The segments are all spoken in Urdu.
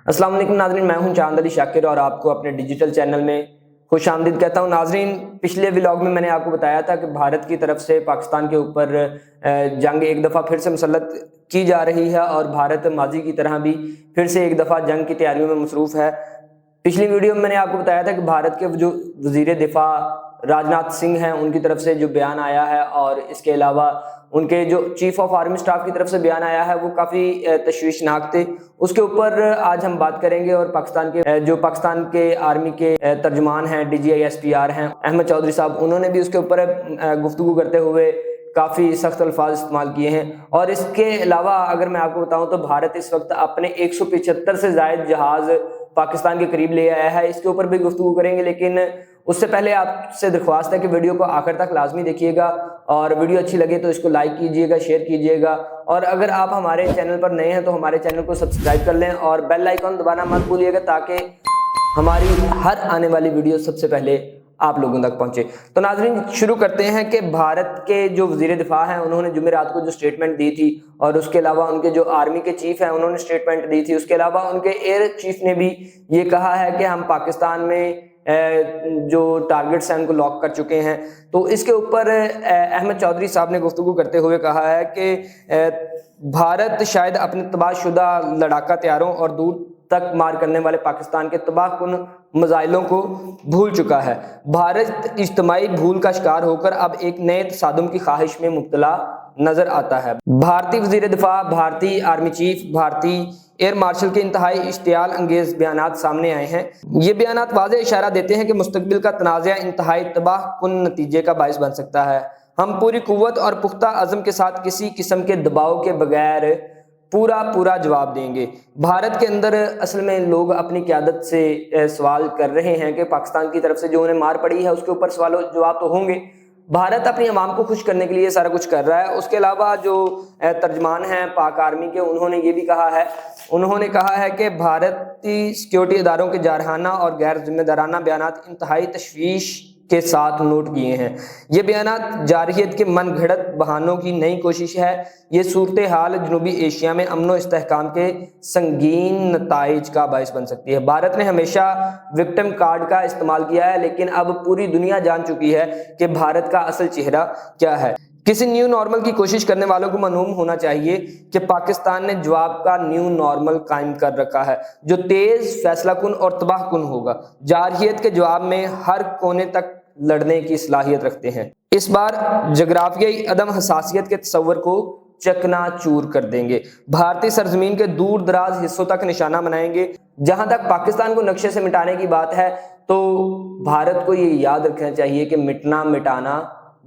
السلام علیکم ناظرین، میں ہوں چاند علی شاکر اور آپ کو اپنے ڈیجیٹل چینل میں خوش آمدید کہتا ہوں۔ ناظرین، پچھلے ولاگ میں نے آپ کو بتایا تھا کہ بھارت کی طرف سے پاکستان کے اوپر جنگ ایک دفعہ پھر سے مسلط کی جا رہی ہے اور بھارت ماضی کی طرح بھی پھر سے ایک دفعہ جنگ کی تیاریوں میں مصروف ہے۔ پچھلی ویڈیو میں نے آپ کو بتایا تھا کہ بھارت کے جو وزیر دفاع راجناتھ سنگھ ہیں ان کی طرف سے جو بیان آیا ہے اور اس کے علاوہ ان کے جو چیف آف آرمی سٹاف کی طرف سے بیان آیا ہے وہ کافی تشویشناک تھے۔ اس کے اوپر آج ہم بات کریں گے اور پاکستان کے آرمی کے ترجمان ہیں DGISPR ہیں احمد چودھری صاحب، انہوں نے بھی اس کے اوپر گفتگو کرتے ہوئے کافی سخت الفاظ استعمال کیے ہیں۔ اور اس کے علاوہ اگر میں آپ کو بتاؤں تو بھارت اس وقت اپنے 175 سے زائد جہاز پاکستان کے قریب لے آیا ہے، اس کے اوپر بھی گفتگو کریں گے، لیکن اس سے پہلے آپ سے درخواست ہے کہ ویڈیو کو آخر تک لازمی دیکھیے گا اور ویڈیو اچھی لگے تو اس کو لائک کیجیے گا، شیئر کیجیے گا، اور اگر آپ ہمارے چینل پر نئے ہیں تو ہمارے چینل کو سبسکرائب کر لیں اور بیل آئیکن دبانا مت بھولیے گا تاکہ ہماری ہر آنے والی ویڈیو سب سے پہلے آپ لوگوں تک پہنچے۔ تو ناظرین، شروع کرتے ہیں کہ بھارت کے جو وزیر دفاع ہیں انہوں نے جمعرات کو جو سٹیٹمنٹ دی تھی اور اس کے علاوہ ان کے جو آرمی کے چیف ہیں انہوں نے سٹیٹمنٹ دی تھی، اس کے علاوہ ان کے ایئر چیف نے بھی یہ کہا ہے کہ ہم پاکستان میں جو ٹارگٹس ہیں ان کو لاک کر چکے ہیں۔ تو اس کے اوپر احمد چودھری صاحب نے گفتگو کرتے ہوئے کہا ہے کہ بھارت شاید اپنے تباہ شدہ لڑاکا طیاروں اور دور تک مار کرنے والے پاکستان کے تباہ کن میزائلوں کو بھول چکا ہے۔ بھارت اجتماعی بھول کا شکار ہو کر اب ایک نئے تصادم کی خواہش میں مبتلا نظر آتا ہے۔ بھارتی وزیر دفاع، بھارتی آرمی چیف، بھارتی ایئر مارشل کے انتہائی اشتعال انگیز بیانات سامنے آئے ہیں۔ یہ بیانات واضح اشارہ دیتے ہیں کہ مستقبل کا تنازع انتہائی تباہ کن نتیجے کا باعث بن سکتا ہے۔ ہم پوری قوت اور پختہ عزم کے ساتھ کسی قسم کے دباؤ کے بغیر پورا جواب دیں گے۔ بھارت کے اندر اصل میں لوگ اپنی قیادت سے سوال کر رہے ہیں کہ پاکستان کی طرف سے جو انہیں مار پڑی ہے اس کے اوپر سوال و جواب تو ہوں گے۔ بھارت اپنی عوام کو خوش کرنے کے لیے سارا کچھ کر رہا ہے۔ اس کے علاوہ جو ترجمان ہیں پاک آرمی کے انہوں نے یہ بھی کہا ہے کہ بھارتی سیکیورٹی اداروں کے جارحانہ اور غیر ذمہ دارانہ بیانات انتہائی تشویش کے ساتھ نوٹ کیے ہیں۔ یہ بیانات جارحیت کے من گھڑت بہانوں کی نئی کوشش ہے۔ یہ صورتحال جنوبی ایشیا میں امن و استحکام کے سنگین نتائج کا باعث بن سکتی ہے۔ بھارت نے ہمیشہ وکٹم کارڈ کا استعمال کیا ہے، لیکن اب پوری دنیا جان چکی ہے کہ بھارت کا اصل چہرہ کیا ہے۔ کسی نیو نارمل کی کوشش کرنے والوں کو معلوم ہونا چاہیے کہ پاکستان نے جواب کا نیو نارمل قائم کر رکھا ہے جو تیز، فیصلہ کن اور تباہ کن ہوگا۔ جارحیت کے جواب میں ہر کونے تک لڑنے کی صلاحیت رکھتے ہیں۔ اس بار جغرافیائی عدم حساسیت کے تصور کو چکنا چور کر دیں گے۔ بھارتی سرزمین کے دور دراز حصوں تک نشانہ بنائیں گے۔ جہاں تک پاکستان کو نقشے سے مٹانے کی بات ہے تو بھارت کو یہ یاد رکھنا چاہیے کہ مٹانا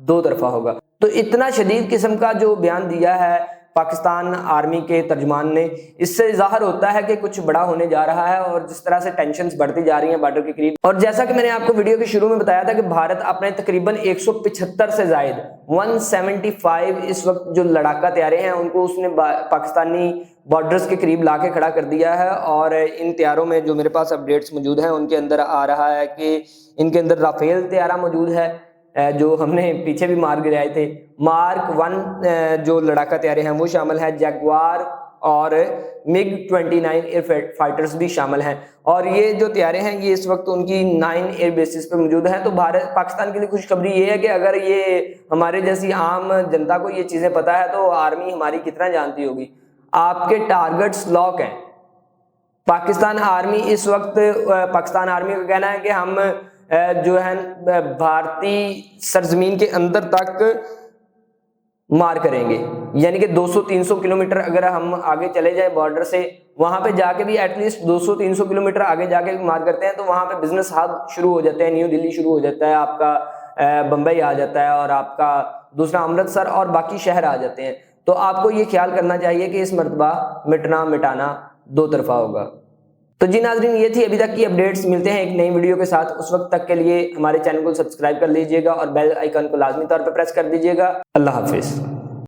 دو طرفہ ہوگا۔ تو اتنا شدید قسم کا جو بیان دیا ہے پاکستان آرمی کے ترجمان نے، اس سے ظاہر ہوتا ہے کہ کچھ بڑا ہونے جا رہا ہے اور جس طرح سے ٹینشنز بڑھتی جا رہی ہیں بارڈر کے قریب۔ اور جیسا کہ میں نے آپ کو ویڈیو کے شروع میں بتایا تھا کہ بھارت اپنے تقریباً 175 سے زائد 175 اس وقت جو لڑاکا طیارے ہیں ان کو اس نے پاکستانی بارڈرز کے قریب لا کے کھڑا کر دیا ہے، اور ان طیاروں میں جو میرے پاس اپڈیٹس موجود ہیں ان کے اندر آ رہا ہے کہ ان کے اندر رافیل طیارہ موجود ہے جو ہم نے پیچھے بھی مار گرائے تھے، مارک 1 جو لڑاکا طیارے ہیں وہ شامل ہیں، جیگوار اور MiG-29 ایئر فائٹرز بھی شامل ہیں، اور یہ جو طیارے ہیں یہ اس وقت ان کی 9 ایئر بیسز پہ موجود ہیں۔ تو پاکستان کے لیے خوشخبری یہ ہے کہ اگر یہ ہمارے جیسی عام جنتا کو یہ چیزیں پتہ ہے تو آرمی ہماری کتنا جانتی ہوگی۔ آپ کے ٹارگٹس لاک ہیں۔ پاکستان آرمی کا کہنا ہے کہ ہم جو ہے بھارتی سرزمین کے اندر تک مار کریں گے، یعنی کہ 200-300 کلومیٹر اگر ہم آگے چلے جائیں بارڈر سے، وہاں پہ جا کے بھی ایٹ لیسٹ 200-300 کلومیٹر آگے جا کے مار کرتے ہیں تو وہاں پہ بزنس ہب شروع ہو جاتے ہیں، نیو دلی شروع ہو جاتا ہے، آپ کا بمبئی آ جاتا ہے اور آپ کا دوسرا امرتسر اور باقی شہر آ جاتے ہیں۔ تو آپ کو یہ خیال کرنا چاہیے کہ اس مرتبہ مٹانا دو طرفہ ہوگا۔ تو جی ناظرین، یہ تھی ابھی تک کی اپڈیٹس۔ ملتے ہیں ایک نئی ویڈیو کے ساتھ، اس وقت تک کے لیے ہمارے چینل کو سبسکرائب کر لیجئے گا اور بیل آئیکن کو لازمی طور پر پریس کر دیجئے گا۔ اللہ حافظ۔